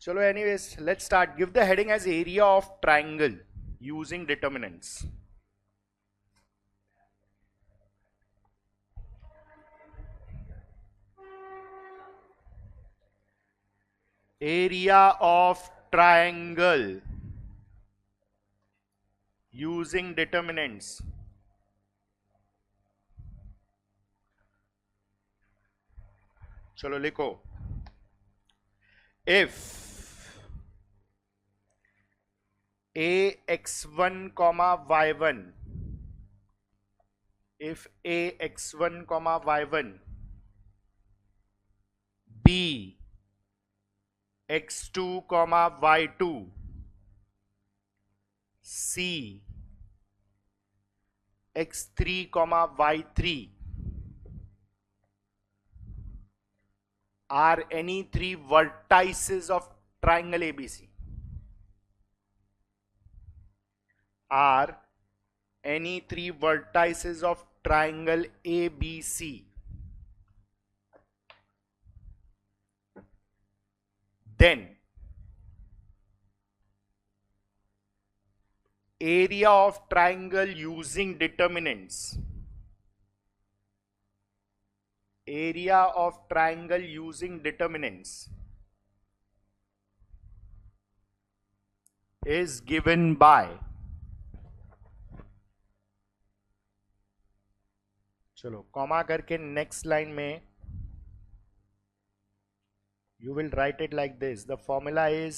चलो anyways let's start. Give the heading as area of triangle using determinants. Area of triangle using determinants. चलो लिखो. If ax1 comma y1, if ax1 comma y1 b x2 comma y2 c x3 comma y3 are any three vertices of triangle ABC. Are any three vertices of triangle ABC. Then area of triangle using determinants. Area of triangle using determinants is given by. चलो comma करके next line में you will write it like this. The formula is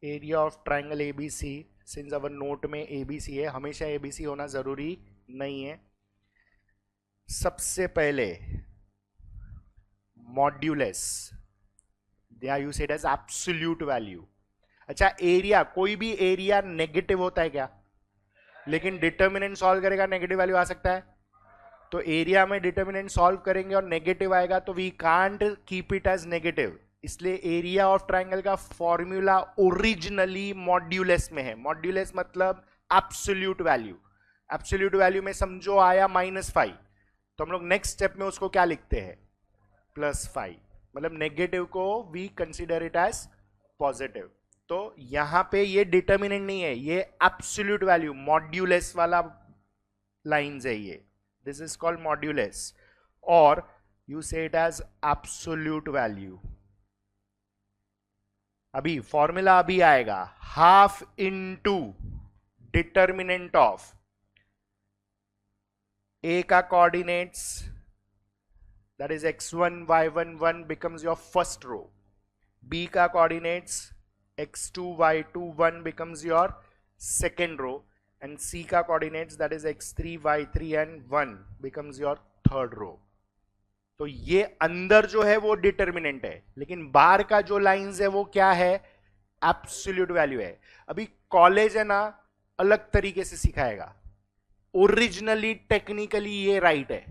area of triangle ABC. Since our note में ABC है, हमेशा ABC होना जरूरी नहीं है. सबसे पहले modulus, there you said as absolute value. अच्छा एरिया, कोई भी एरिया नेगेटिव होता है क्या? लेकिन डिटर्मिनेंट सॉल्व करेगा नेगेटिव वैल्यू आ सकता है. तो एरिया में डिटर्मिनेंट सॉल्व करेंगे और नेगेटिव आएगा तो we can't keep it as negative. इसलिए एरिया ऑफ ट्राइंगल का फॉर्मूला ओरिजिनली मॉड्यूलस में है. मॉड्यूलस मतलब एब्सोल्यूट वैल्यू. एब्सोल्यूट वैल्यू में समझो आया -5, तो हम लोग नेक्स्ट स्टेप में उसको क्या लिखते हैं? +5. मतलब नेगेटिव को we consider it as positive. तो यहां पे ये डिटर्मिनेंट नहीं है, ये एब्सोल्यूट वैल्यू मॉड्यूलस वाला लाइंस है ये. This is called modulus, or you say it as absolute value. अभी फॉर्मूला अभी आएगा, हाफ इनटू डिटर्मिनेंट ऑफ ए का coordinates that is x1 y1 1 becomes your first row. B का coordinates x2 y2 1 becomes your second row. And C का coordinates that is x3 y3 and 1 becomes your third row. तो ये अंदर जो है वो determinant है, लेकिन बाहर का जो लाइंस है वो क्या है? एब्सोल्यूट वैल्यू है. अभी कॉलेज है ना, अलग तरीके से सिखाएगा. ओरिजिनली टेक्निकली ये राइट है.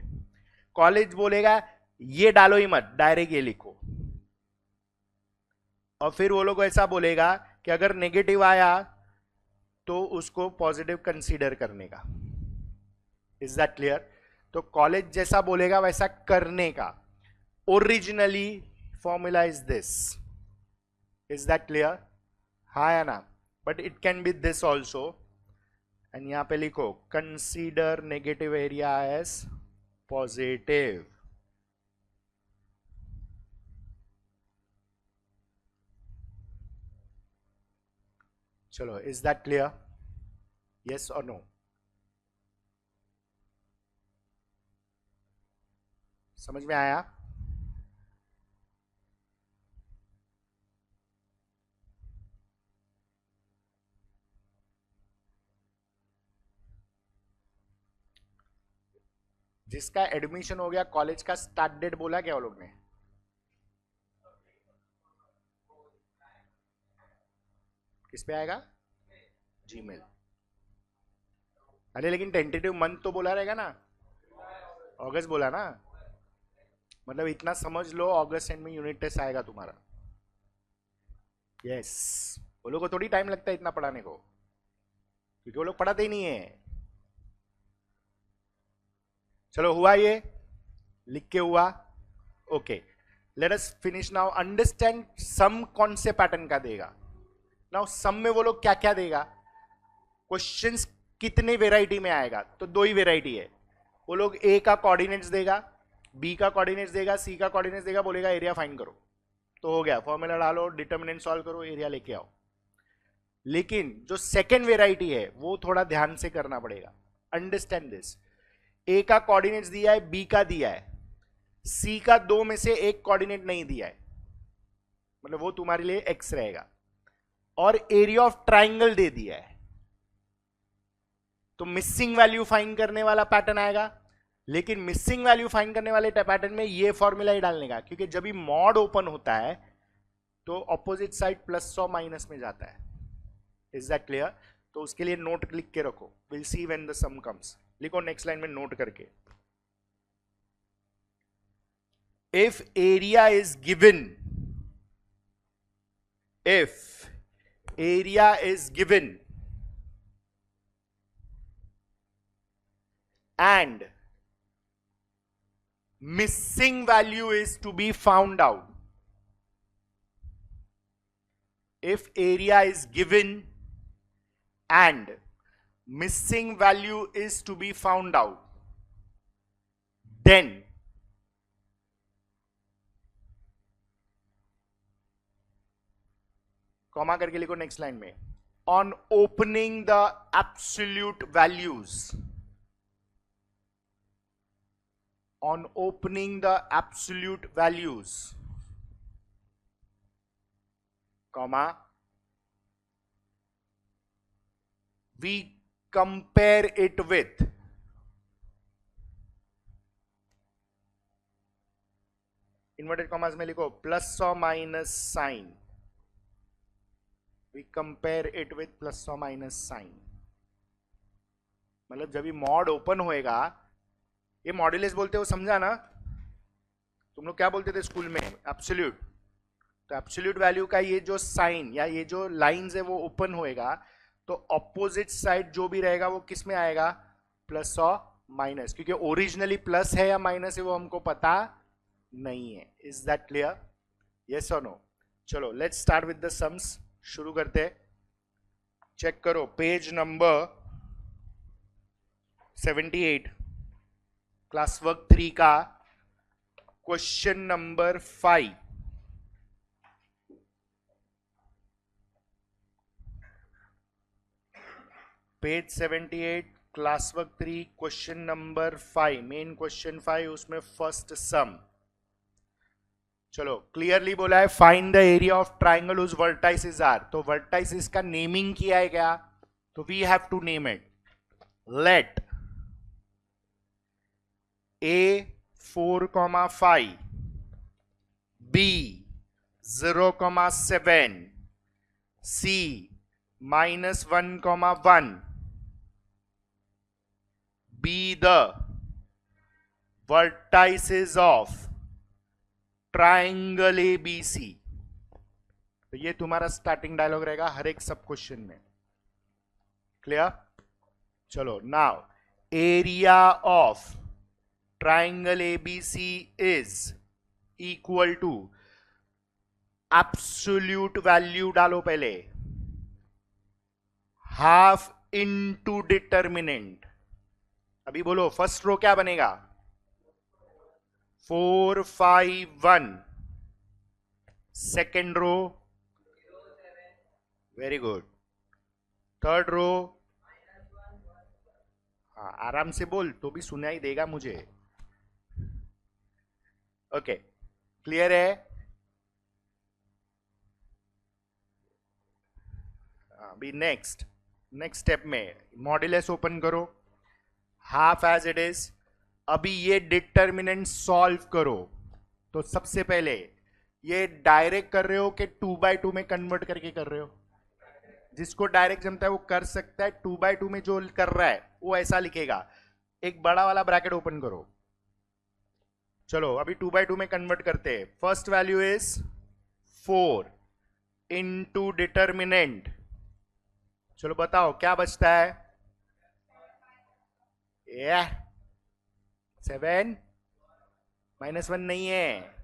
कॉलेज बोलेगा ये डालो ही मत, डायरेक्ट ये लिखो. और फिर वो लोग ऐसा बोलेगा कि अगर नेगेटिव आया तो उसको पॉजिटिव कंसीडर करने का. Is that clear? तो कॉलेज जैसा बोलेगा वैसा करने का. Originally formula is this. Is that clear? हाँ या ना? But it can be this also. And यहां पे लिखो consider negative area as positive. चलो, इज दैट क्लियर? यस और नो? समझ में आया? जिसका एडमिशन हो गया कॉलेज का स्टार्ट डेट बोला क्या वो लोग ने? किस पे आएगा? जीमेल. अरे लेकिन टेंटेटिव मंथ तो बोला रहेगा ना. अगस्त बोला ना. मतलब इतना समझ लो, अगस्त एंड में यूनिट टेस्ट आएगा तुम्हारा. यस. वो लोग को थोड़ी टाइम लगता है इतना पढ़ाने को, क्योंकि वो लोग पढ़ाते ही नहीं है. चलो हुआ ये, लिख के हुआ. Okay. Let us finish now. Understand sum कौन से पैटर्न का देगा. नाउ सम में वो लोग क्या क्या देगा, क्वेश्चंस कितने वेराइटी में आएगा, तो दो ही वेराइटी है. वो लोग ए का कोऑर्डिनेट्स देगा, बी का कोऑर्डिनेट्स देगा, सी का कोऑर्डिनेट्स देगा, बोलेगा एरिया फाइंड करो. तो हो गया, फॉर्मूला डालो, डिटर्मिनेंट सॉल्व करो, एरिया लेके आओ. लेकिन जो सेकेंड वेराइटी है वो थोड़ा ध्यान से करना पड़ेगा. Understand this. ए का कोऑर्डिनेट्स दिया है, बी का दिया है, सी का दो में से एक कोऑर्डिनेट नहीं दिया है, मतलब वो तुम्हारे लिए एक्स रहेगा, और एरिया ऑफ ट्राइंगल दे दिया है. तो मिसिंग वैल्यू फाइंड करने वाला पैटर्न आएगा. लेकिन मिसिंग वैल्यू फाइंड करने वाले पैटर्न में ये फॉर्मूला ही डालने का, क्योंकि जब भी मॉड ओपन होता है तो ऑपोजिट साइड प्लस और माइनस में जाता है. Is that clear? तो उसके लिए नोट लिख के रखो. Will see when the sum comes. लिखो नेक्स्ट लाइन में नोट करके. If area is given, if area is given and missing value is to be found out. If area is given and missing value is to be found out, then comma करके लिखो next line में, on opening the absolute values, on opening the absolute values, comma, we compare it with inverted commas में लिखो plus और minus sign. We compare it with plus और minus sign. मतलब जब ये मॉड ओपन होएगा, ये मॉड्यूलस बोलते हो, समझा ना? तुम लोग क्या बोलते थे स्कूल में? एब्सोल्यूट. तो एब्सोल्यूट वैल्यू का ये जो साइन या ये जो लाइंस है वो ओपन होएगा, तो ऑपोजिट साइड जो भी रहेगा वो किस में आएगा? प्लस और माइनस. क्योंकि ओरिजिनली प्लस है या माइनस है वो हमको पता नहीं है. Is that clear? यस और नो? चलो let's start with the sums. शुरू करते हैं. चेक करो पेज नंबर 78, क्लास वर्क 3 का question number 5. Page 78, class work 3, question number 5, main question 5, उसमें फर्स्ट सम. चलो क्लियरली बोला है find the area of triangle whose vertices are. तो वर्टाइसेस का नेमिंग किया है क्या? तो we have to name it. Let A 4,5, B 0,7, C -1,1 be the vertices of triangle ABC. तो ये तुम्हारा स्टार्टिंग डायलॉग रहेगा हर एक सब क्वेश्चन में. क्लियर? चलो now area of triangle ABC is equal to absolute value डालो पहले, हाफ इनटू डिटर्मिनेंट. अभी बोलो फर्स्ट रो क्या बनेगा? 4, 5, 1. Second row, very good. Third row, हाँ आराम से बोल तो भी सुनाई देगा मुझे. ओके क्लियर है? अभी नेक्स्ट स्टेप में मॉड्यूलस ओपन करो, हाफ एज इट इज. अभी ये डिटर्मिनेंट सॉल्व करो. तो सबसे पहले ये डायरेक्ट कर रहे हो कि 2/2 में कन्वर्ट करके कर रहे हो? जिसको डायरेक्ट जमता है वो कर सकता है. 2/2 में जो कर रहा है वो ऐसा लिखेगा. एक बड़ा वाला ब्रैकेट ओपन करो. चलो अभी 2/2 में कन्वर्ट करते हैं. First value is 4 into determinant. चलो बताओ क्या बचता है? 7 -1 नहीं है,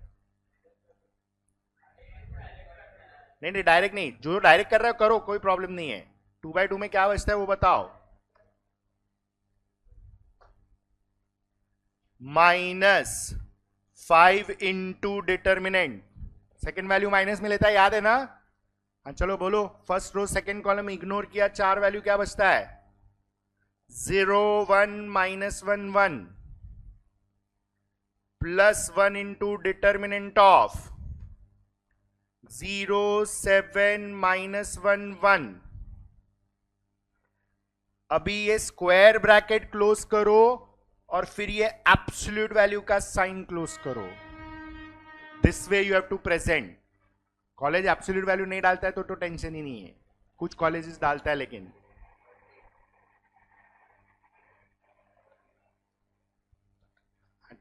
नहीं नहीं डायरेक्ट नहीं, जो डायरेक्ट कर रहे हो करो, कोई प्रॉब्लम नहीं है। 2/2 में क्या बचता है वो बताओ। -5 into determinant, second value minus में लेता है, याद है ना? हाँ चलो बोलो, first row second column ignore किया, 4 वैल्यू क्या बचता है? 0 1 -1 1 +1 इंटू डिटर्मिनेंट ऑफ 0 7 -1 1। अभी ये स्क्वायर ब्रैकेट क्लोज करो और फिर ये एब्सोल्यूट वैल्यू का साइन क्लोज करो। This way you have to present. College absolute value नहीं डालता है तो टेंशन ही नहीं है, कुछ कॉलेजेस डालता है लेकिन।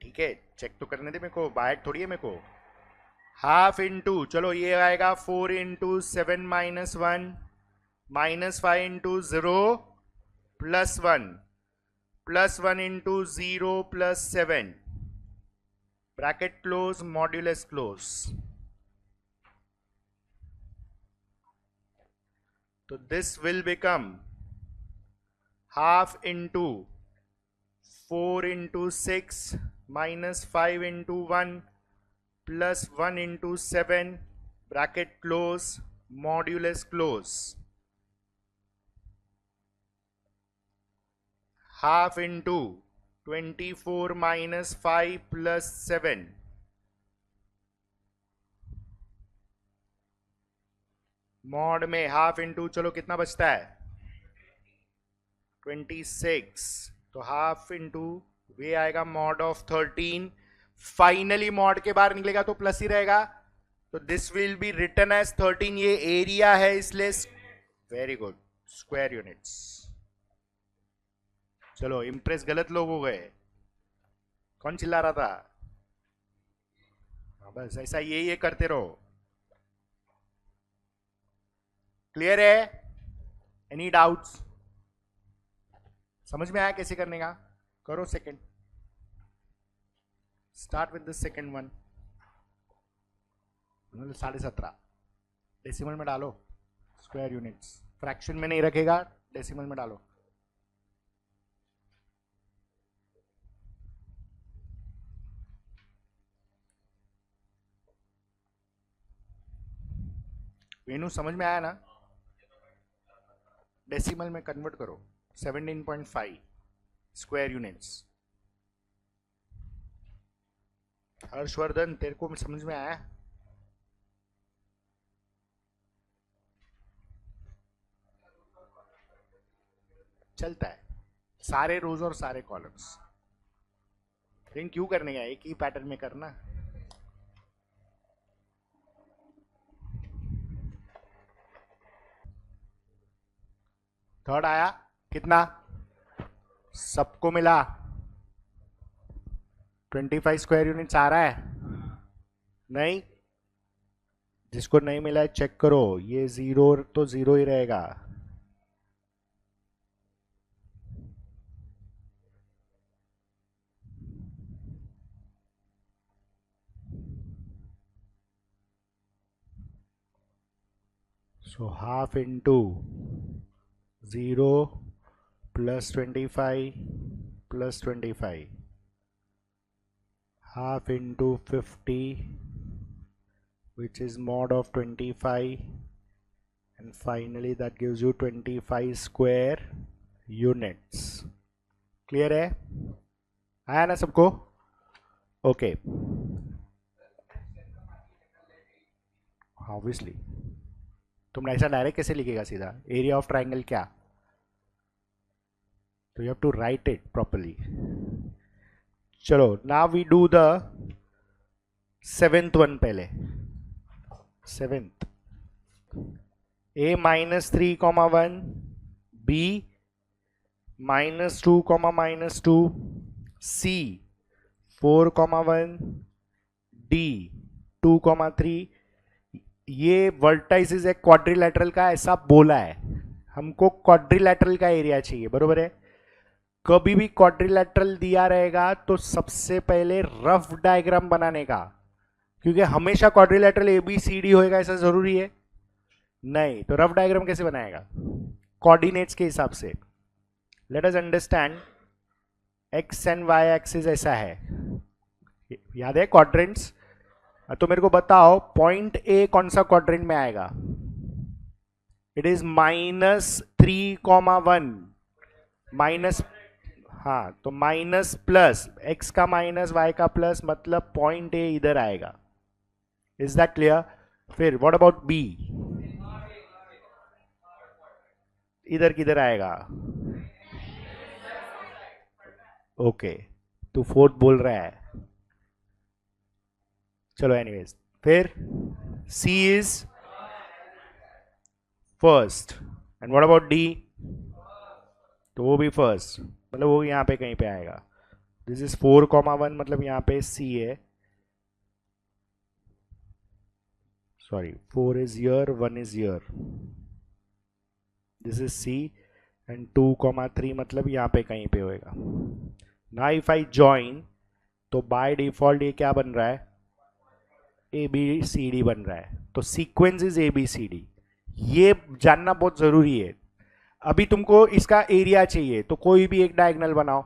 ठीक है, चेक तो करने दे मेरे को, बाहर थोड़ी है मेरे को। हाफ इंटू, चलो ये आएगा 4 into 7 -1 -5 into 0 +1 +1 into 0 +7 bracket close, modulus close. तो this will become half into 4 into 6 -5 into 1 +1 into 7 bracket close, modulus close. Half into 24 -5 +7 mod में हाफ इंटू, चलो कितना बचता है? 26। तो हाफ इंटू वे आएगा मॉड ऑफ 13। फाइनली मॉड के बाहर निकलेगा तो प्लस ही रहेगा, तो this will be written as 13। ये एरिया है इसलिए, वेरी गुड, स्क्वायर यूनिट्स। चलो इंप्रेस गलत लोग हो गए, कौन चिल्ला रहा था? बस ऐसा ये करते रहो। क्लियर है? Any doubts? समझ में आया कैसे करने का? करो second, start with the second one. 17.5 decimal में डालो, स्क्वायर यूनिट्स, फ्रैक्शन में नहीं रखेगा, डेसिमल में डालो। वेनू समझ में आया ना? डेसिमल में कन्वर्ट करो, 17.5 स्क्वायर यूनिट्स। हर्षवर्धन तेरे को समझ में आया? चलता है, सारे रोज और सारे कॉलम्स। लेकिन क्यों करने का, एक ही पैटर्न में करना। थर्ड आया कितना? सबको मिला 25 स्क्वायर यूनिट्स आ रहा है? नहीं, जिसको नहीं मिला है चेक करो, ये 0 तो 0 ही रहेगा। So half into 0 +25 +25, half into 50 which is mod of 25, and finally that gives you 25 square units. Clear है? आया ना सबको? ओके, ऑब्वियसली तुम ऐसा डायरेक्ट कैसे लिखेगा सीधा? एरिया ऑफ ट्राइंगल क्या? तो you have to write it properly. चलो now we do the 7th one पहले। 7th, a -3, b -2, -2, c 4, 1, d 2, 3। ये वर्टाइसिस है क्वाड्रिलैटरल का, ऐसा बोला है हमको, क्वाड्रिलैटरल का एरिया चाहिए, बरोबर है? कभी भी क्वाड्रिलैटरल दिया रहेगा तो सबसे पहले रफ डायग्राम बनाने का, क्योंकि हमेशा क्वाड्रिलैटरल ABCD होएगा ऐसा जरूरी है? नहीं, तो रफ डायग्राम कैसे बनाएगा? कोऑर्डिनेट्स के हिसाब से। Let us understand X and Y axis ऐसा है, याद है क्वाड्रेंट्स? तो मेरे को बताओ पॉइंट ए कौन सा क्वाड्रेंट में आएगा? इट इज -3,1 माइनस, हाँ, तो माइनस प्लस एक्स का माइनस वाई का प्लस, मतलब पॉइंट ए इधर आएगा। Is that clear? फिर व्हाट अबाउट बी? इधर किधर आएगा? ओके, तू फोर्थ बोल रहा है, चलो एनीवेज। फिर C is first, and what about D? तो वो भी फर्स्ट, मतलब वो यहाँ पे कहीं पे आएगा। दिस इज 4,1, मतलब यहाँ पे सी है, sorry 4 is here, 1 is here, this is C, and 2,3 मतलब यहाँ पे कहीं पे होएगा। ना इफ आई ज्वाइन, तो बाय डिफॉल्ट ये क्या बन रहा है? ए बी सी डी बन रहा है। तो sequence is A B C D, ये जानना बहुत जरूरी है। अभी तुमको इसका एरिया चाहिए, तो कोई भी एक डायगोनल बनाओ।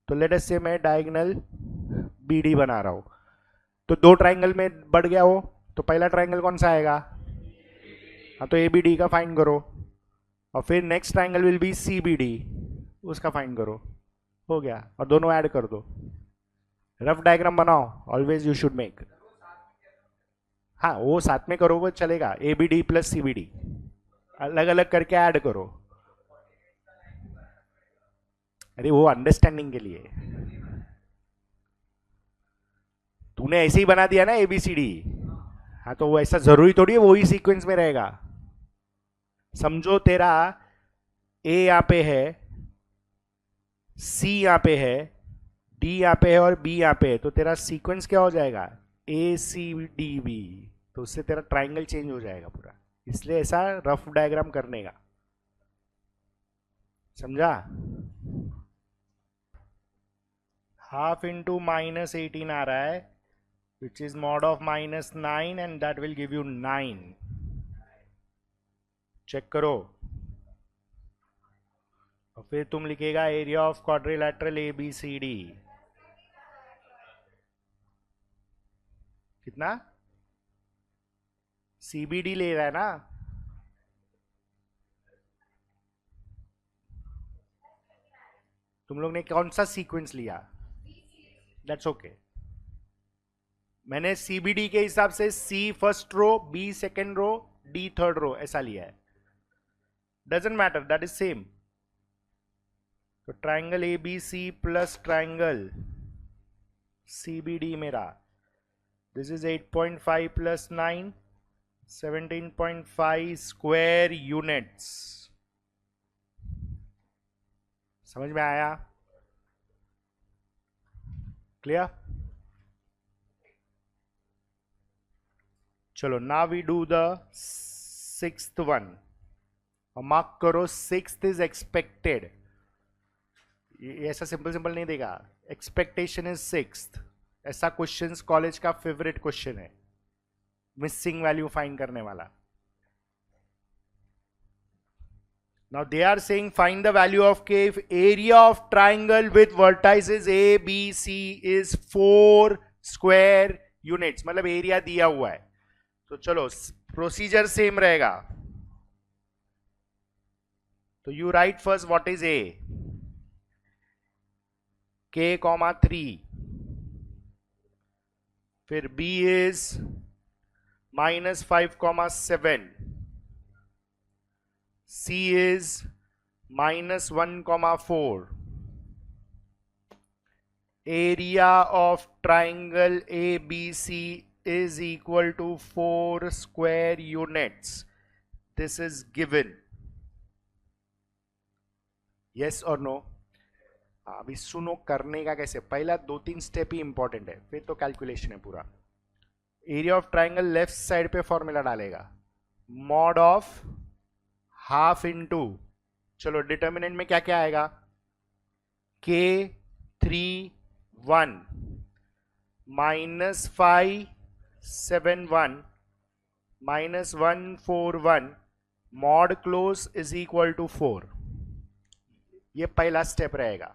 तो लेट अस से मैं डायगोनल बी डी बना रहा हूं, तो दो ट्राइंगल में बढ़ गया हो, तो पहला ट्राइंगल कौन सा आएगा? हाँ, तो ए बी डी का फाइंड करो, और फिर next triangle will be C B D, उसका फाइंड करो, हो गया, और दोनों ऐड कर दो। रफ डायग्राम बनाओ, ऑलवेज यू शुड मेक। हाँ, वो साथ में करो, वो चलेगा, A B D plus C B D, अलग अलग करके ऐड करो। अरे वो अंडरस्टैंडिंग के लिए, तूने ऐसे ही बना दिया ना ABCD। हाँ, तो वो ऐसा जरूरी थोड़ी है वो ही सीक्वेंस में रहेगा। समझो तेरा A यहाँ पे है, C यहाँ पे है, D यहाँ पे है और B यहाँ पे है, तो तेरा सीक्वेंस क्या हो जाएगा? ACDB। तो उससे तेरा ट्राइंगल चेंज हो जाएगा पूरा, इसलिए ऐसा रफ डायग्राम करने का, समझा? हाफ इंटू -18 आ रहा है, which is mod of -9, and that will give you 9। Check करो, और फिर तुम लिखेगा एरिया ऑफ क्वाड्रिलैटरल ABCD कितना? CBD ले रहा है ना? तुम लोग ने कौन सा सीक्वेंस लिया? That's okay. मैंने CBD के हिसाब से C first row, B second row, D third row ऐसा लिया है, doesn't matter, that is same. तो triangle ABC plus triangle CBD मेरा, this is 8.5 plus 9, 17.5 square units. समझ में आया? क्लियर? चलो, now we do the 6th one, और मार्क करो 6th इज एक्सपेक्टेड। ऐसा सिंपल सिंपल नहीं देगा, एक्सपेक्टेशन इज 6th। ऐसा क्वेश्चन कॉलेज का फेवरेट क्वेश्चन है, मिसिंग वैल्यू फाइंड करने वाला। Now they are saying find the value of K if area of triangle with vertices A, B, C is 4 square units, मतलब area दिया हुआ है। तो चलो प्रोसीजर सेम रहेगा, तो you right first what is A, K, 3, फिर B is -5, 7, C is -1, 4, area of triangle ABC is equal to 4 square units. This is given. Yes or no? अभी सुनो करने का कैसे, पहला 2-3 स्टेप ही इंपॉर्टेंट है, फिर तो कैलकुलेशन है पूरा। Area of triangle left side पे फॉर्मूला डालेगा, मॉड ऑफ हाफ इंटू, चलो डिटर्मिनेंट में क्या क्या आएगा? K31 -571 -141 mod close is equal to 4। ये पहला स्टेप रहेगा।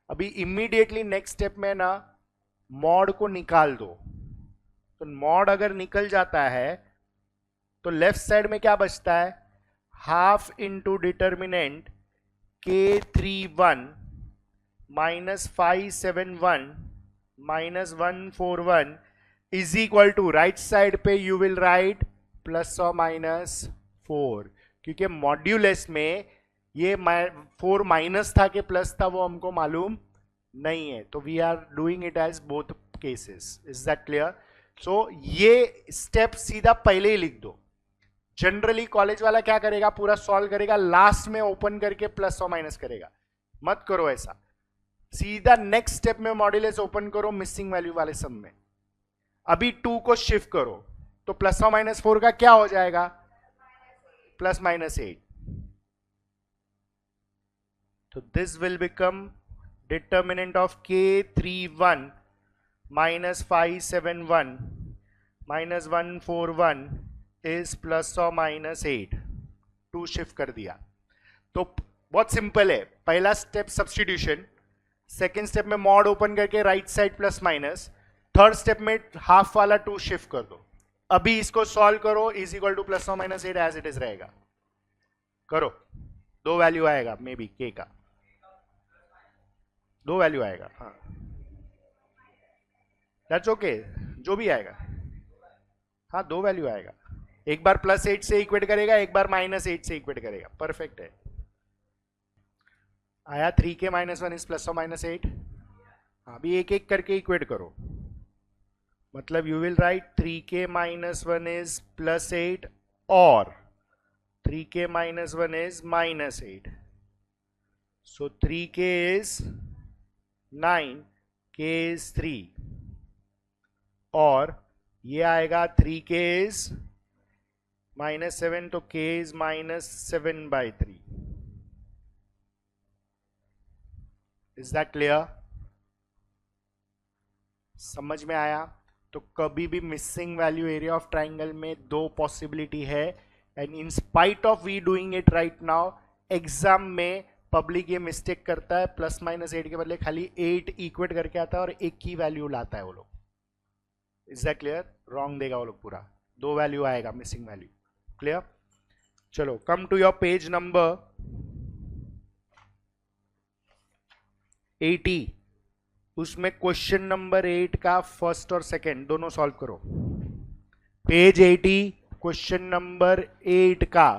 अभी इमीडिएटली नेक्स्ट स्टेप में ना मॉड को निकाल दो। तो मॉड अगर निकल जाता है तो लेफ्ट साइड में क्या बचता है, half into determinant K31 minus 571 minus 141 is equal to right side पे यू विल राइट प्लस और माइनस 4, क्योंकि मॉड्यूलस में ये 4 माइनस था कि प्लस था वो हमको मालूम नहीं है, तो we are doing it as both cases. Is that clear? So ये स्टेप सीधा पहले ही लिख दो। जनरली कॉलेज वाला क्या करेगा, पूरा सॉल्व करेगा, लास्ट में ओपन करके प्लस और माइनस करेगा। मत करो ऐसा, सीधा नेक्स्ट स्टेप में मॉड्यूलस ओपन करो मिसिंग वैल्यू वाले सम में। अभी 2 को शिफ्ट करो तो प्लस और माइनस 4 का क्या हो जाएगा, प्लस माइनस 8। तो this will become determinant of K31 minus 571 minus 141 is plus और माइनस 8। 2 शिफ्ट कर दिया तो बहुत सिंपल है। पहला स्टेप सब्स्टिट्यूशन, सेकेंड स्टेप में मॉड ओपन करके right side plus minus, third step में हाफ वाला 2 शिफ्ट कर दो। अभी इसको सॉल्व करो, इज इक्वल टू प्लस और माइनस 8 एज इट इज रहेगा। करो, 2 वैल्यू आएगा, मे बी के का 2 वैल्यू आएगा। हाँ दैट्स ओके, जो भी आएगा। हाँ 2 वैल्यू आएगा, एक बार प्लस 8 से इक्वेट करेगा, एक बार माइनस 8 से इक्वेट करेगा। परफेक्ट है। आया 3k माइनस 1 इज प्लस और माइनस 8। अभी एक एक करके इक्वेट करो, मतलब you will right 3k minus 1 is plus 8 और 3k minus 1 is minus 8। So 3k is 9, k is 3 और ये आएगा 3k इज माइनस 7, तो k is minus 7/3। Is that clear? समझ में आया? तो कभी भी missing value area of triangle में 2 पॉसिबिलिटी है, and in spite of we doing it right now, exam में पब्लिक ये मिस्टेक करता है, प्लस माइनस 8 के बदले खाली 8 इक्वेट करके आता है और एक ही वैल्यू लाता है वो लोग। Is that clear? रॉन्ग देगा वो लोग, पूरा 2 वैल्यू आएगा मिसिंग वैल्यू। क्लियर? चलो come to your page number 80। उसमें क्वेश्चन नंबर 8 का फर्स्ट और सेकंड दोनों सॉल्व करो। पेज 80 क्वेश्चन नंबर 8 का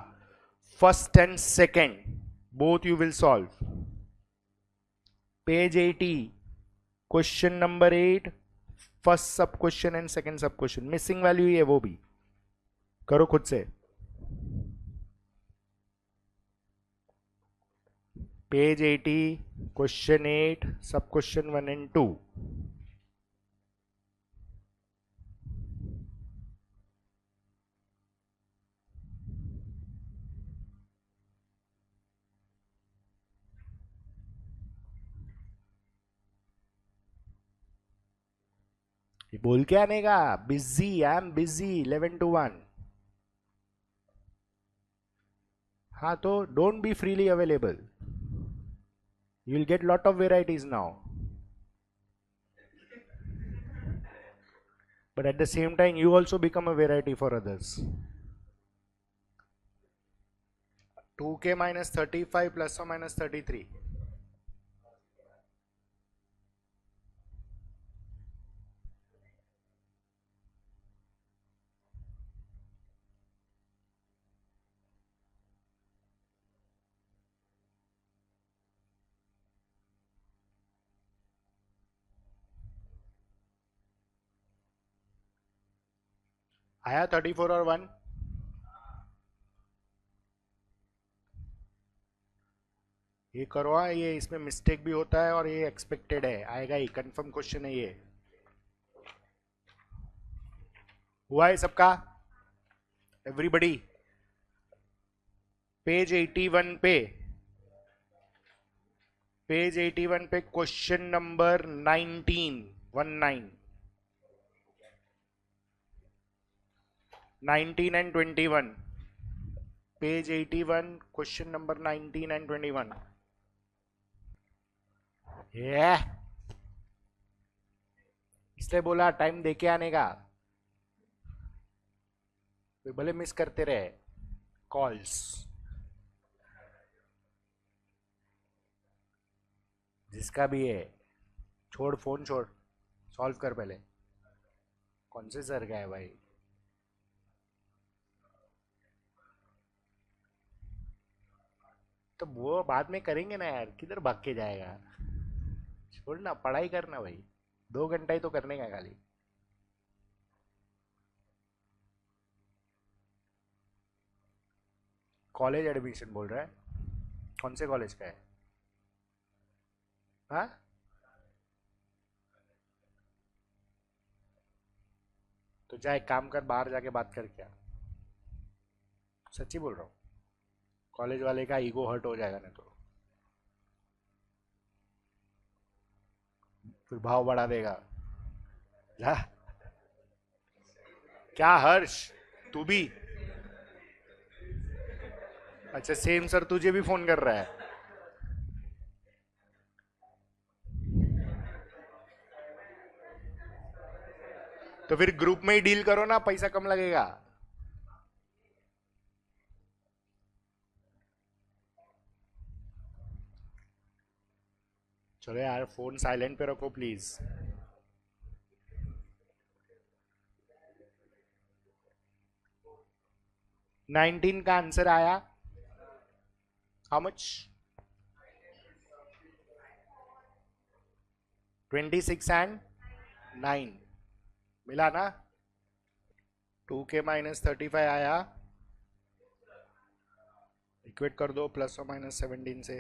first and second both you will solve. Page 80 question number 8 first सब क्वेश्चन एंड सेकंड सब क्वेश्चन, मिसिंग वैल्यू ही है वो भी, करो खुद से। पेज 80 क्वेश्चन 8 सब क्वेश्चन 1 एंड 2। ये बोल के आने का, busy, I am busy 11 to 1। हाँ तो don't be freely available, you will get lot of varieties now, but at the same time you also become a variety for others। 2k minus 35 plus or minus 33। आया 34 और 1। ये करो, ये इसमें mistake भी होता है और ये एक्सपेक्टेड है, आएगा ही, कंफर्म क्वेश्चन है ये। हुआ है सबका? एवरीबडी पेज 81 पे, पेज 81 पे question number 19 19 and 21। Page 81 question number 19 and 21। ये इसलिए बोला टाइम देके आने का, भले मिस करते रहे कॉल्स। जिसका भी है छोड़, फोन छोड़, सॉल्व कर पहले। कौन से सर का है भाई? तो वो बाद में करेंगे ना यार, किधर भाग के जाएगा? छोड़ ना, पढ़ाई करना भाई, 2 घंटा ही तो करने का खाली। कॉलेज एडमिशन बोल रहा है? कौन से कॉलेज का है? हाँ, तो जा एक काम कर, बाहर जाके बात कर। क्या सच्ची बोल रहा हूँ? कॉलेज वाले का ईगो हर्ट हो जाएगा, नहीं तो फिर भाव बढ़ा देगा। जा। क्या हर्ष, तू भी? अच्छा, सेम सर तुझे भी फोन कर रहा है? तो फिर ग्रुप में ही डील करो ना, पैसा कम लगेगा। चलो यार, फोन साइलेंट पे रखो प्लीज। 19 का आंसर आया। How much? 26 एंड 9 मिला ना? 2k माइनस 35 आया। इक्वेट कर दो प्लस और माइनस 17 से।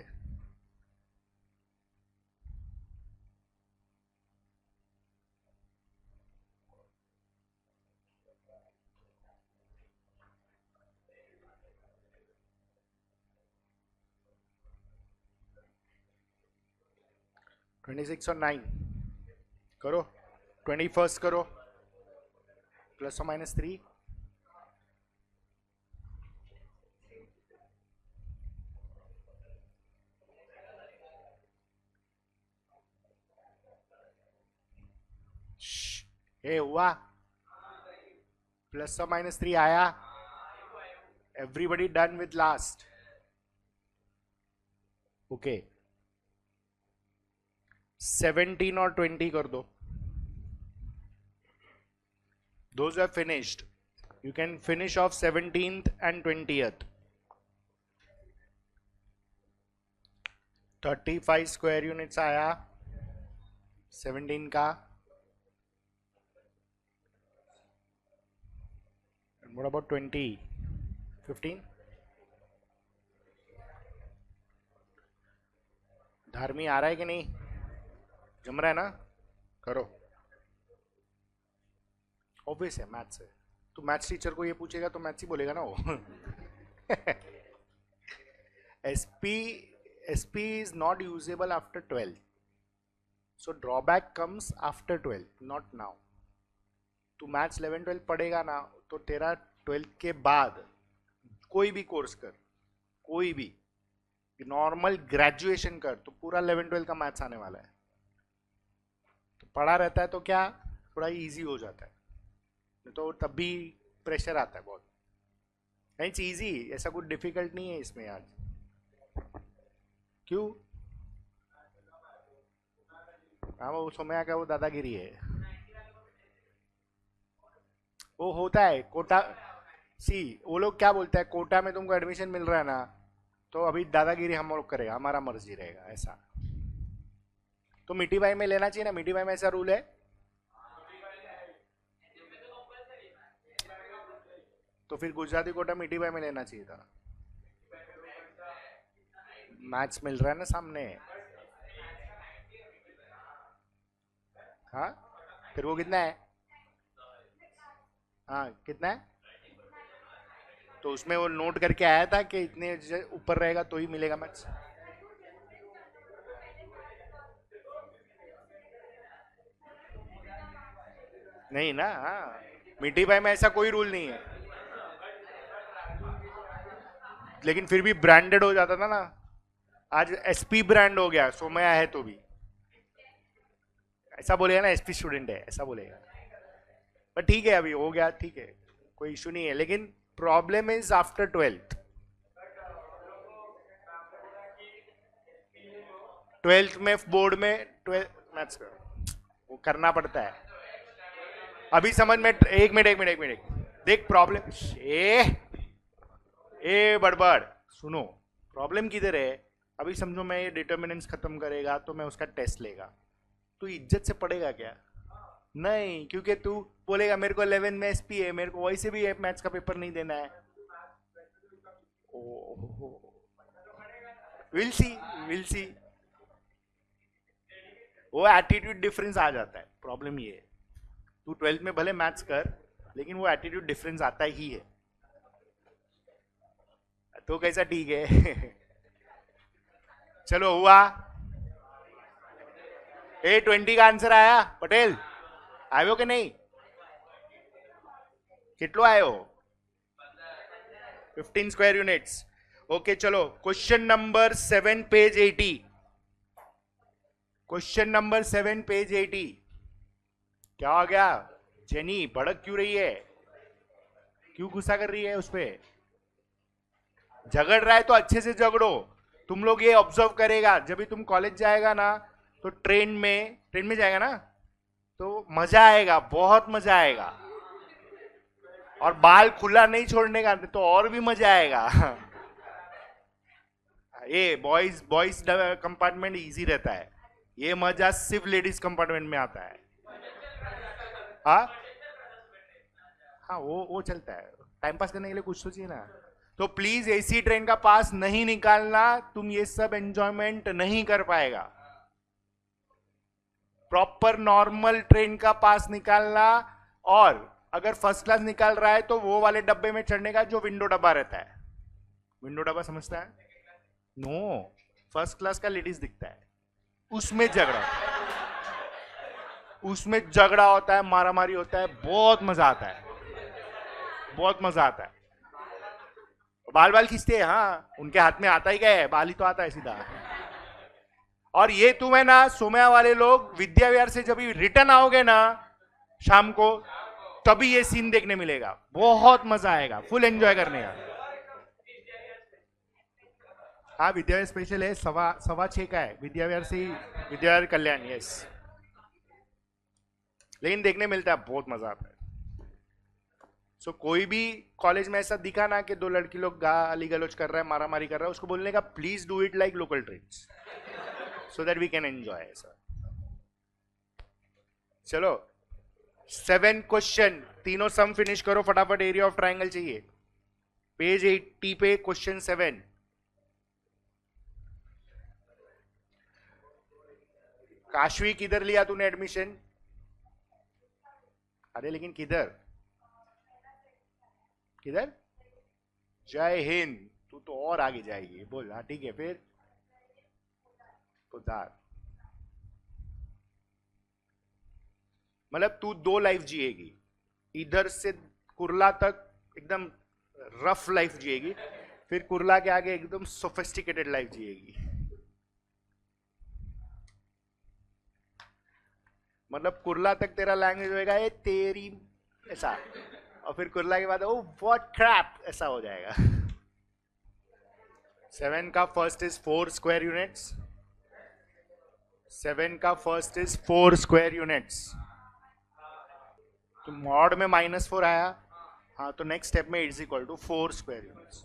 ट्वेंटी सिक्स और 9 करो। 21 करो, प्लस और माइनस 3। ए हुआ? प्लस और माइनस 3 आया। Everybody done with last? Okay, 17 और 20 कर दो। Those who have finished, you can finish off 17th and 20th. 35 square units आया 17 का। And what about 20? 15? धार्मी आ रहा है कि नहीं? जम रहा है ना? करो। ऑब्वियस है, मैथ्स है। तो मैथ्स टीचर को ये पूछेगा तो मैथ्स ही बोलेगा ना वो। SP SP is not usable after 12th, so drawback comes after 12th, not now. तू मैथ्स 11-12 पढ़ेगा ना, तो तेरा 12th के बाद कोई भी कोर्स कर, कोई भी नॉर्मल ग्रेजुएशन कर, तो पूरा 11-12 का मैथ्स आने वाला है। तो पढ़ा रहता है तो क्या थोड़ा इजी हो जाता है, नहीं तो तब भी प्रेशर आता है बहुत। इट्स इजी, ऐसा कुछ डिफिकल्ट नहीं है इसमें आज। क्यों? हाँ, वो समय का वो दादागिरी है, वो होता है कोटा। सी, वो लोग क्या बोलते हैं, कोटा में तुमको एडमिशन मिल रहा है ना, तो अभी दादागिरी हम लोग करेगा, हमारा मर्जी रहेगा ऐसा। तो मिट्टी बाई में लेना चाहिए ना, मिट्टी बाई में ऐसा रूल है। तो फिर गुजराती कोटा मिट्टी बाई में लेना चाहिए था। मैथ्स मिल रहा है ना सामने। हाँ, फिर वो कितना है? हाँ, कितना है? तो उसमें वो नोट करके आया था कि इतने ऊपर रहेगा तो ही मिलेगा मैथ्स। नहीं ना, हाँ, मिट्टी बाई में ऐसा कोई रूल नहीं है। लेकिन फिर भी ब्रांडेड हो जाता था ना, आज एसपी ब्रांड हो गया, सोमया है तो भी ऐसा बोलेगा ना, एसपी स्टूडेंट है ऐसा बोलेगा। पर ठीक है, अभी हो गया, ठीक है, कोई इशू नहीं है। लेकिन problem is after 12th। 12th में बोर्ड में 12th मैथ्स का वो करना पड़ता है। अभी समझ में, एक मिनट देख प्रॉब्लम, ए बड़बड़ सुनो, प्रॉब्लम किधर है। अभी समझो मैं ये डिटर्मिनेंट्स खत्म करेगा तो मैं उसका टेस्ट लेगा, तू इज्जत से पढ़ेगा क्या? नहीं, क्योंकि तू बोलेगा मेरे को 11 में एसपी है, मेरे को वैसे भी मैथ्स का पेपर नहीं देना है। Will see, will see. वो एटीट्यूड डिफरेंस आ जाता है, प्रॉब्लम ये है। तू 12th में भले मैथ्स कर, लेकिन वो एटीट्यूड डिफरेंस आता ही है। तो कैसा ठीक है। चलो हुआ। A20 का आंसर आया पटेल, आयो कि नहीं? कितलो आयो? 15 स्क्वायर यूनिट्स। ओके चलो, question number 7 page 80। Question number 7 page 80। क्या हो गया जेनी, भड़क क्यों रही है? क्यों गुस्सा कर रही है उस पे? झगड़ रहा है तो अच्छे से झगड़ो। तुम लोग ये ऑब्जर्व करेगा, जब भी तुम कॉलेज जाएगा ना, तो ट्रेन में जाएगा ना, तो मजा आएगा, बहुत मजा आएगा। और बाल खुला नहीं छोड़ने का, तो और भी मजा आएगा। ये बॉयज बॉयज कंपार्टमेंट इजी रहता है, ये मजा सिर्फ लेडीज कंपार्टमेंट में आता है। हाँ हाँ, वो चलता है, टाइम पास करने के लिए कुछ तो चाहिए ना। तो प्लीज एसी ट्रेन का पास नहीं निकालना, तुम ये सब एंजॉयमेंट नहीं कर पाएगा। प्रॉपर नॉर्मल ट्रेन का पास निकालना, और अगर फर्स्ट क्लास निकाल रहा है तो वो वाले डब्बे में चढ़ने का जो विंडो डब्बा रहता है। विंडो डब्बा समझता है? नो, फर्स्ट क्लास का लेडीज दिखता है, उसमें झगड़ा होता है, उसमें झगड़ा होता है, मारामारी होता है, बहुत मजा आता है, बहुत मजा आता है। बाल बाल खींचते हैं, हाँ उनके हाथ में आता ही क्या है, बाल ही तो आता है सीधा। और ये तुम्हें ना, सोमया वाले लोग विद्या विहार से जब रिटर्न आओगे ना शाम को, तभी ये सीन देखने मिलेगा, बहुत मजा आएगा, फुल एंजॉय करने का। हाँ विद्या विहार स्पेशल है, 6:15 का है, विद्या विहार से ही, विद्या विहार कल्याण, यस। लेकिन देखने मिलता है, बहुत मजा आता है। सो कोई भी कॉलेज में ऐसा दिखा ना कि दो लड़की लोग गाली गलौज कर रहा है, मारा मारी कर रहा है, उसको बोलने का please do it like local trains, so that we can enjoy ऐसा। चलो 7 क्वेश्चन, तीनों सम फिनिश करो फटाफट, एरिया ऑफ ट्राइंगल चाहिए। पेज 80 पे क्वेश्चन 7। काशवी किधर लिया तूने एडमिशन? अरे लेकिन किधर किधर? जय हिंद, तू तो और आगे जाएगी, बोल। हाँ ठीक है, फिर उधार, मतलब तू 2 लाइफ जिएगी, इधर से कुरला तक एकदम रफ लाइफ जिएगी, फिर कुरला के आगे एकदम सोफिस्टिकेटेड लाइफ जिएगी। मतलब कुरला तक तेरा लैंग्वेज होएगा ये तेरी ऐसा, और फिर कुरला के बाद ओ व्हाट क्रैप ऐसा हो जाएगा। 7 का फर्स्ट इज 4 स्क्वायर यूनिट्स। 7 का फर्स्ट इज 4 स्क्वायर यूनिट्स। तो मॉड में -4 आया, हाँ तो नेक्स्ट स्टेप में is equal to 4 square units.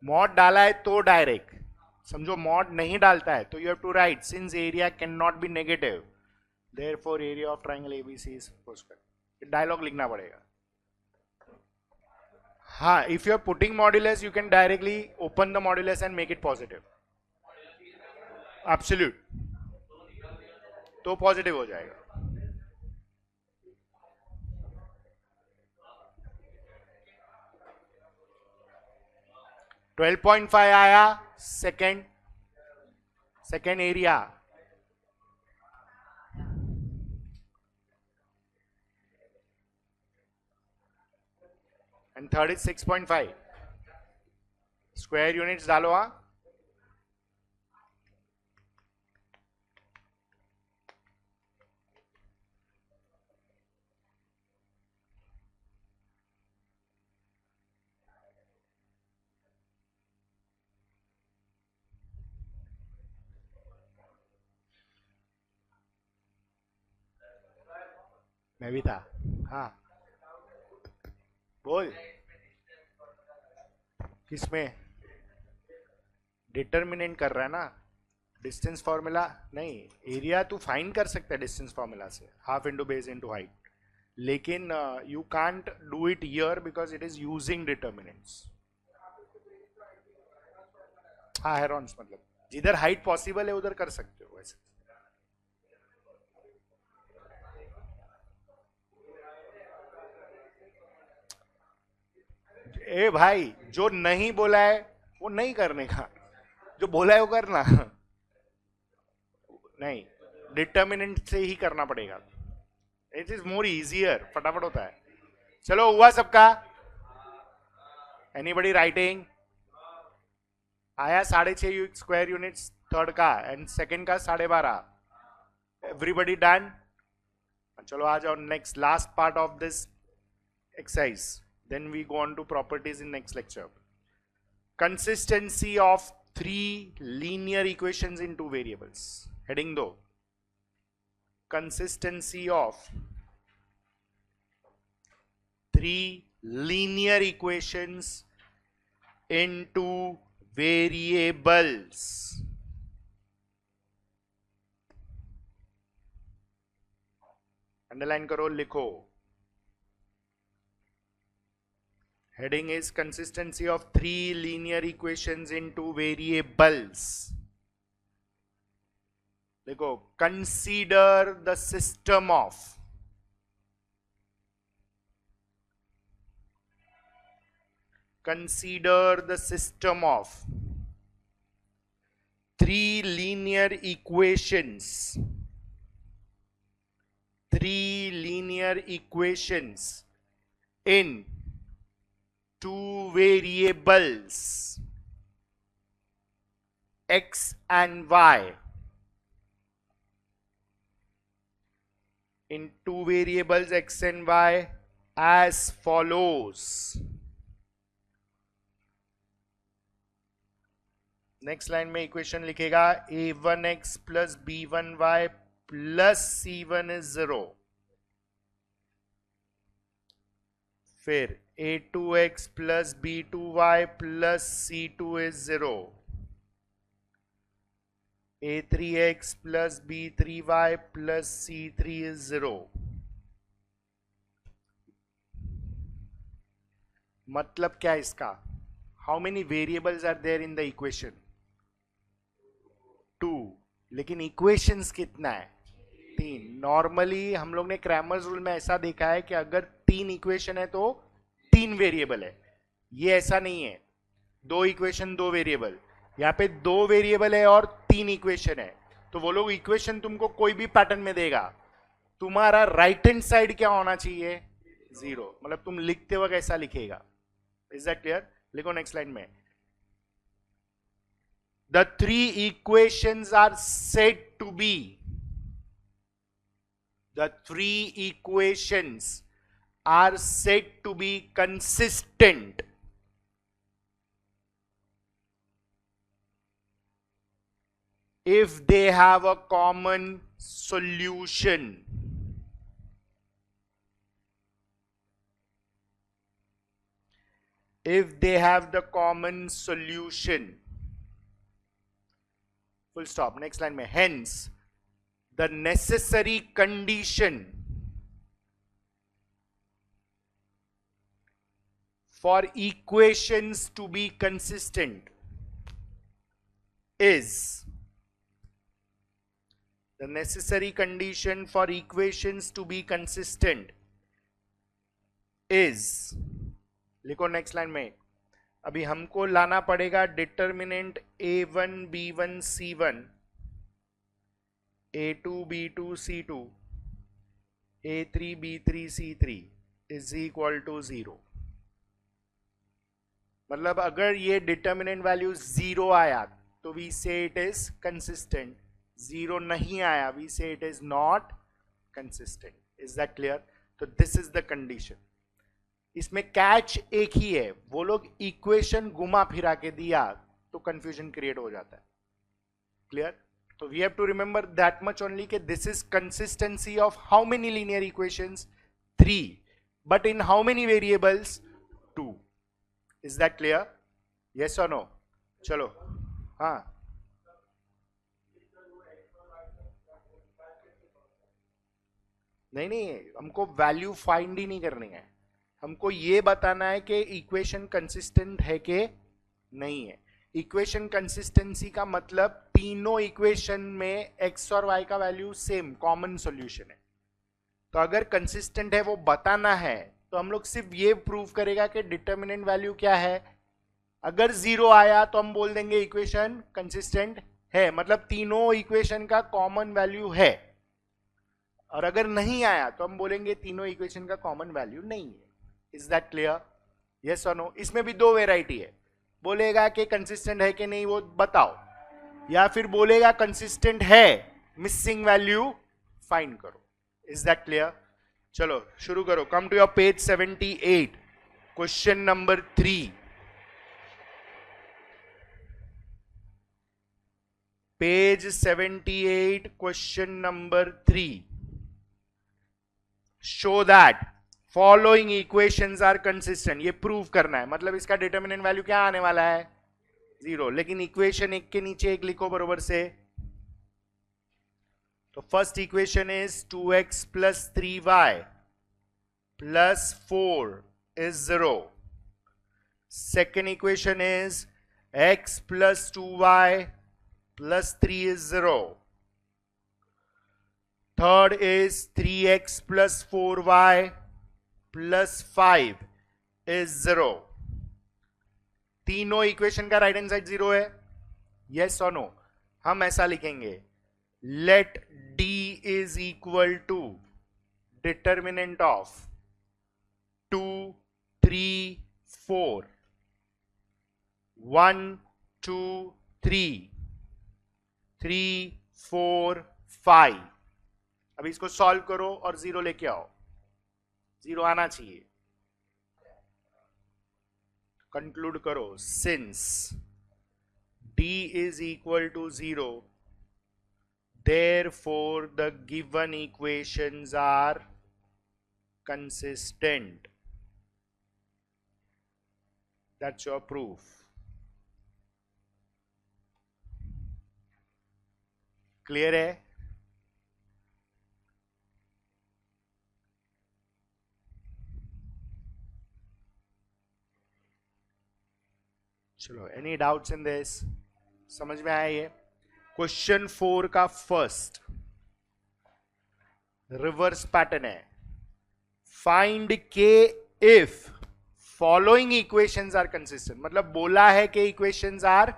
Mod डाला है तो डायरेक्ट समझो, मॉड नहीं डालता है तो you have to write since area can not be negative, therefore area of triangle A B C is 4 square. Dialogue लिखना पड़ेगा। हाँ, if you are putting modulus you can directly open the modulus and make it positive, absolute, तो positive हो जाएगा। $12.5 आया, second area. And third is 6.5. Square units डालो. हाँ, मैं भी था. हाँ, बोल. किसमें डिटर्मिनेंट कर रहा है ना. डिस्टेंस फॉर्मूला नहीं, एरिया तू फाइंड कर सकता है डिस्टेंस फॉर्मूला से, half into base into height. लेकिन you can't do it here because it is using determinants. हाँ, हेरॉन्स मतलब जिधर हाइट पॉसिबल है उधर कर सकते हो वैसे. ए भाई, जो नहीं बोला है वो नहीं करने का, जो बोला है वो करना. नहीं, डिटर्मिनेंट से ही करना पड़ेगा. इट इज मोर इजियर, फटाफट होता है. चलो, हुआ सबका. Anybody writing? आया 6.5 स्क्वायर यूनिट्स थर्ड का एंड सेकंड का 12.5. Everybody done? चलो आ जाओ next last part of this exercise. Then we go on to properties in next lecture. Consistency of 3 linear equations in 2 variables. Heading दो, consistency of 3 linear equations into variables. Underline करो, लिखो. Heading is consistency of 3 linear equations into variables. देखो, consider the system of three linear equations in 2 variables x and y. In 2 variables x and y as follows. Next line में equation लिखेगा a1x plus b1y plus c1 is 0. फिर a2x plus b2y plus c2 is 0. a3x plus b3y plus c3 is 0. मतलब क्या इसका? How many variables are there in the equation? 2. लेकिन equations कितना है? 3. Normally हम लोग ने क्रैमर्स रूल में ऐसा देखा है कि अगर 3 इक्वेशन है तो 3 वेरिएबल है. ये ऐसा नहीं है 2 इक्वेशन 2 वेरिएबल. यहाँ पे 2 वेरिएबल है और 3 इक्वेशन है. तो वो लोग इक्वेशन तुमको कोई भी पैटर्न में देगा. तुम्हारा राइट हैंड साइड क्या होना चाहिए? 0. मतलब तुम लिखते वक्त ऐसा लिखेगा. Is that clear? लिखो नेक्स्ट लाइन में. The 3 equations are said to be consistent if they have a common solution. If they have the common solution. Full stop. Next line में. Hence, the necessary condition for equations to be consistent is लिखो next line में. अभी हमको लाना पड़ेगा determinant a1 b1 c1, a2 b2 c2, a3 b3 c3 is equal to 0. मतलब अगर ये डिटर्मिनेंट वैल्यू 0 आया तो वी से इट इज कंसिस्टेंट, 0 नहीं आया वी से it is not consistent. Is that clear? तो दिस इज द कंडीशन. इसमें कैच एक ही है, वो लोग इक्वेशन घुमा फिरा के दिया तो कंफ्यूजन क्रिएट हो जाता है. क्लियर? तो we have to remember that much only कि this is consistency of how many linear equations? 3. But in how many variables? 2. Is that clear? Yes और नो? चलो. हाँ, नहीं नहीं, हमको वैल्यू फाइंड ही नहीं करनी है, हमको ये बताना है कि इक्वेशन कंसिस्टेंट है कि नहीं है. इक्वेशन कंसिस्टेंसी का मतलब तीनों इक्वेशन में एक्स और वाई का वैल्यू सेम कॉमन सॉल्यूशन है. तो अगर कंसिस्टेंट है वो बताना है तो हम लोग सिर्फ ये प्रूव करेगा कि डिटर्मिनेंट वैल्यू क्या है. अगर 0 आया तो हम बोल देंगे इक्वेशन कंसिस्टेंट है, मतलब तीनों इक्वेशन का कॉमन वैल्यू है. और अगर नहीं आया तो हम बोलेंगे तीनों इक्वेशन का कॉमन वैल्यू नहीं है. Is that clear? यस और नो? इसमें भी दो वेराइटी है, बोलेगा कि कंसिस्टेंट है कि नहीं वो बताओ, या फिर बोलेगा कंसिस्टेंट है मिसिंग वैल्यू फाइंड करो. Is that clear? चलो शुरू करो. Come to your page 78, question number 3. पेज 78, question number 3. Show that following equations are consistent. ये प्रूव करना है, मतलब इसका डिटर्मिनेंट वैल्यू क्या आने वाला है? 0. लेकिन इक्वेशन एक के नीचे एक लिखो बरोबर से. तो first equation is 2x plus 3y plus 4 is 0. Second equation is x plus 2y plus 3 is 0. Third is 3x plus 4y plus 5 is 0. तीनों इक्वेशन का राइट हैंड साइड 0 है. यस और नो? हम ऐसा लिखेंगे, let d is equal to determinant of 2, 3, 4, 1, 2, 3, 3, 4, 5. अभी इसको solve करो और 0 लेके आओ. 0 आना चाहिए. कंक्लूड करो. Since d is equal to 0, therefore the given equations are consistent. That's your proof. Clear है? चलो, एनी डाउट्स इन दिस? समझ में आया ये? क्वेश्चन 4 का फर्स्ट रिवर्स पैटर्न है. Find K if following equations are consistent. मतलब बोला है कि इक्वेशंस आर,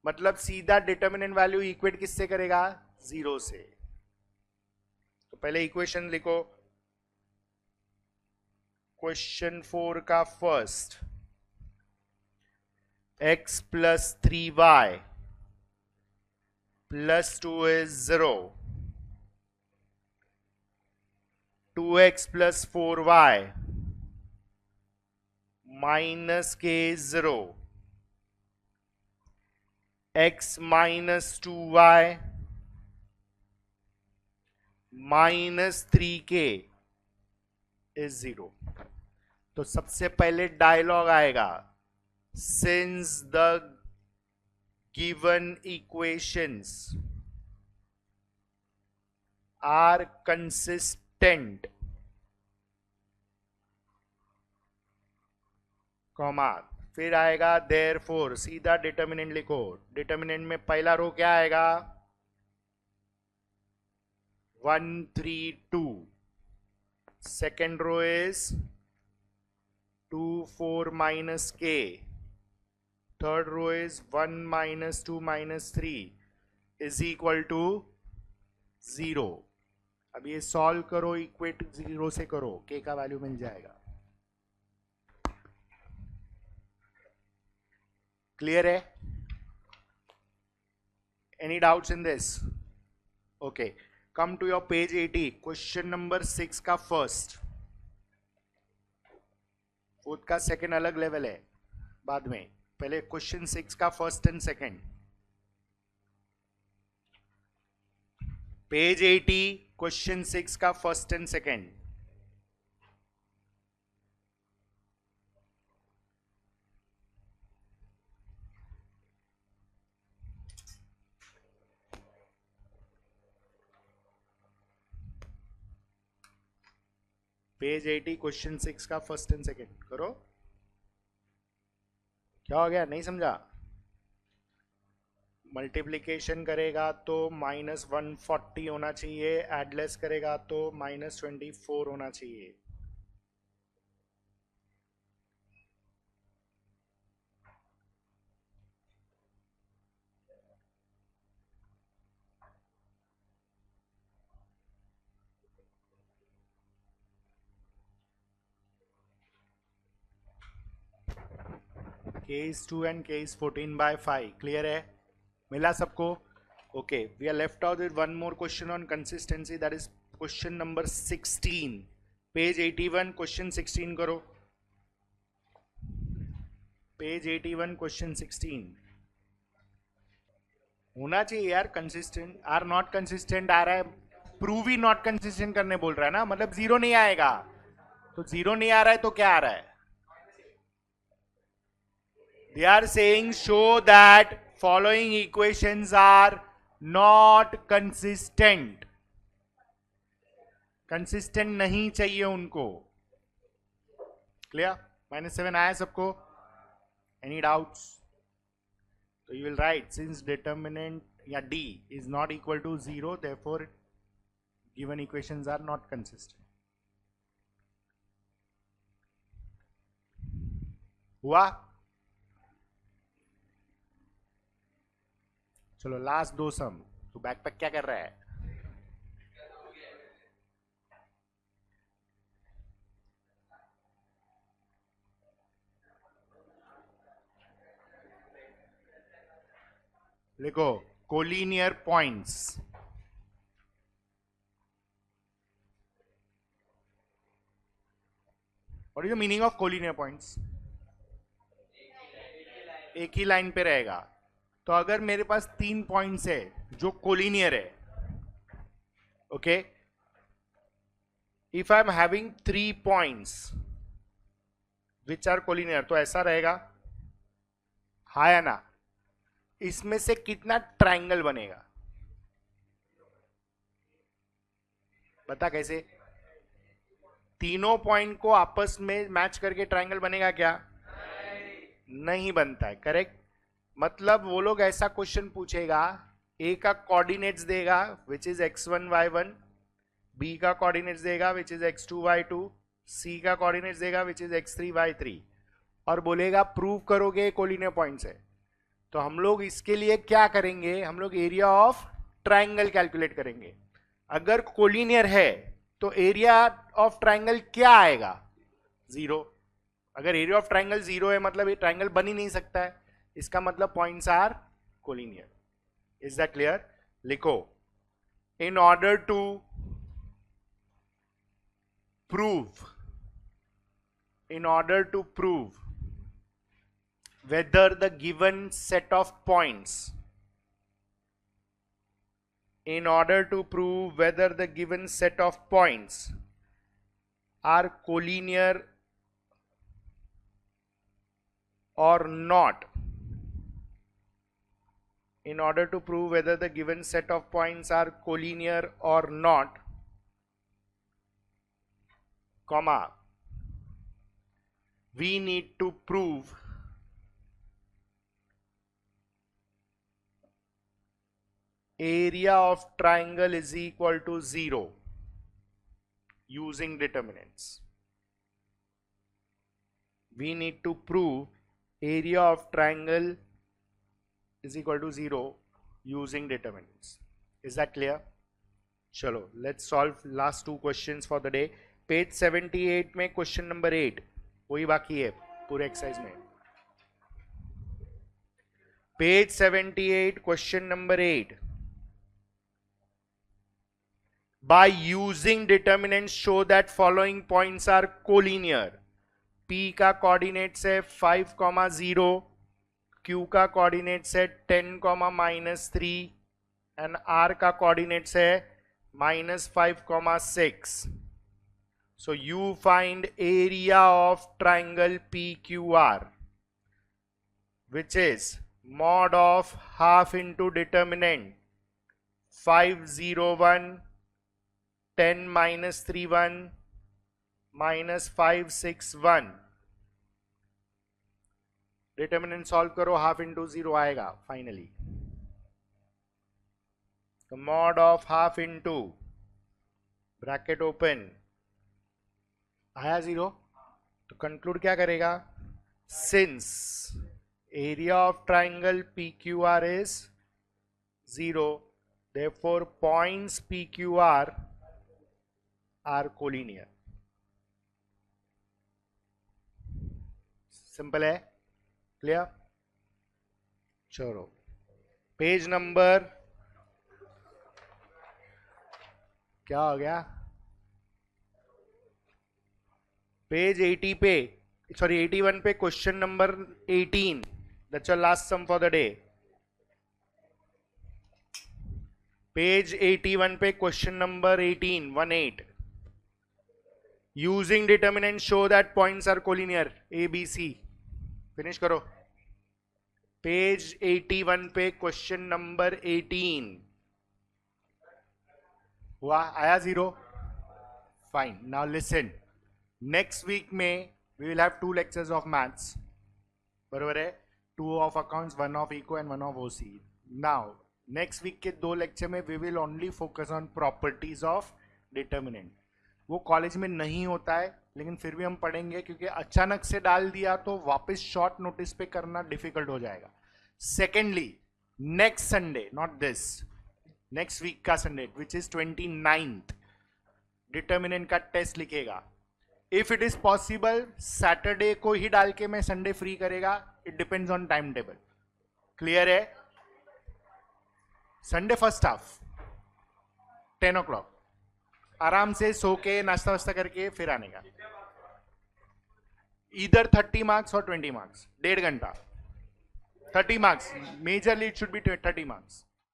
मतलब सीधा डिटर्मिनेंट वैल्यू इक्वेट किससे करेगा? 0 से. तो पहले इक्वेशन लिखो. क्वेश्चन 4 का first, x plus 3y plus 2 is 0. 2x plus 4y minus k is 0. x minus 2y minus 3k is 0. तो सबसे पहले डायलॉग आएगा, since the given equations are consistent, comma, फिर आएगा therefore. सीधा डिटर्मिनेंट लिखो. डिटर्मिनेंट में पहला रो क्या आएगा? 1, 3, 2. Second row is 2, 4 minus k. Third row is 1 minus 2 minus 3 is equal to 0. अब ये सॉल्व करो, इक्वेट 0 से करो, k का वैल्यू मिल जाएगा. क्लियर है? Any doubts in this? Okay, come to your page 80, question number 6 का फर्स्ट। फोर्थ का सेकंड अलग लेवल है, बाद में। पहले क्वेश्चन 6 का first and second. Page 80, question 6 का first and second. Page 80, question 6 का फर्स्ट एंड सेकंड करो। क्या हो गया, नहीं समझा? मल्टीप्लीकेशन करेगा तो -140 होना चाहिए, एडलेस करेगा तो -24 होना चाहिए। केस 2 एंड केस 14/5 क्लियर है? मिला सबको? Okay, we are left out with one more question on consistency, that is question number 16। Page 81, question 16 करो। पेज 81, क्वेश्चन 16 होना चाहिए यार। कंसिस्टेंट आर नॉट कंसिस्टेंट आ रहा है, प्रूव ही नॉट कंसिस्टेंट करने बोल रहा है ना, मतलब जीरो नहीं आएगा। तो जीरो नहीं आ रहा है तो क्या आ रहा है? They are saying show that following equations are not consistent. Consistent नहीं चाहिए उनको। क्लियर? -7 आया सबको? Any doubts? So you will write since determinant या D is not equal to 0, therefore given equations are not consistent. हुआ? चलो last दो सम। तो बैकपैक क्या कर रहा है? लिखो collinear points. What is the meaning of collinear points? एक ही लाइन पे रहेगा। तो अगर मेरे पास 3 पॉइंट्स है जो कोलिनियर है, okay, if I am having 3 points which are collinear, तो ऐसा रहेगा, हाँ या ना? इसमें से कितना ट्रायंगल बनेगा? बता कैसे? तीनों पॉइंट को आपस में मैच करके ट्रायंगल बनेगा क्या? नहीं बनता है, करेक्ट। मतलब वो लोग ऐसा क्वेश्चन पूछेगा, ए का कोऑर्डिनेट्स देगा which is x1 y1, B का कोऑर्डिनेट्स देगा विच इज x2 y2, सी का कोऑर्डिनेट्स देगा विच इज x3 y3, और बोलेगा प्रूव करोगे कोलिनियर पॉइंट्स है। तो हम लोग इसके लिए क्या करेंगे? हम लोग एरिया ऑफ ट्रायंगल कैलकुलेट करेंगे। अगर कोलिनियर है तो एरिया ऑफ ट्रायंगल क्या आएगा? 0। अगर एरिया ऑफ ट्रायंगल 0 है मतलब ये ट्रायंगल बन ही नहीं सकता है, इसका मतलब points are collinear. Is that clear? लिखो, in order to prove, in order to prove whether the given set of points, in order to prove whether the given set of points are collinear or not, in order to prove whether the given set of points are collinear or not, comma, we need to prove area of triangle is equal to 0 using determinants. We need to prove area of triangle is equal to 0 using determinants. Is that clear? चलो let's solve last 2 questions for the day. Page 78 में question number 8 वही बाकी है पूरे exercise में। Page 78, question number 8. By using determinants, show that following points are collinear. P का coordinates है 5,0, Q का कोऑर्डिनेट्स है 10,-3 एंड R का कोऑर्डिनेट्स है -5,6. So you find area of triangle PQR, which is mod of half into determinant 501 10 minus 31 minus 561. Determinant solve करो, half into 0 आएगा finally. तो mod of half into bracket open आया 0. तो conclude क्या करेगा? Since area of triangle PQR is 0, therefore points PQR are collinear. Simple है, clear? चलो page number क्या हो गया? पेज 80 पे, सॉरी 81 पे question number 18. That's your last sum for the day. Page 81 पे question number 18. Using determinant show that points are collinear ABC. Finish करो. Page 81 पे क्वेश्चन नंबर 18 हुआ, आया 0. Fine. Now listen, next week में we will have 2 lectures of maths. बरोबर है? 2 of accounts, 1 of eco and 1 of OC. Now next week के 2 lecture में we will only focus on properties of determinant. वो college में नहीं होता है, लेकिन फिर भी हम पढ़ेंगे, क्योंकि अचानक से डाल दिया तो वापस शॉर्ट नोटिस पे करना डिफिकल्ट हो जाएगा. Secondly, next Sunday, not this, next week का Sunday which is 29th, determinant का टेस्ट लिखेगा. If it is possible Saturday को ही डाल के मैं संडे फ्री करेगा. It depends on time table. Clear है? संडे फर्स्ट हाफ 10 o'clock, आराम से सो के नाश्ता वास्ता करके फिर आने का. इधर 30 मार्क्स और 20 मार्क्स, 1.5 घंटा. 30 marks, majorly it should be 30 marks.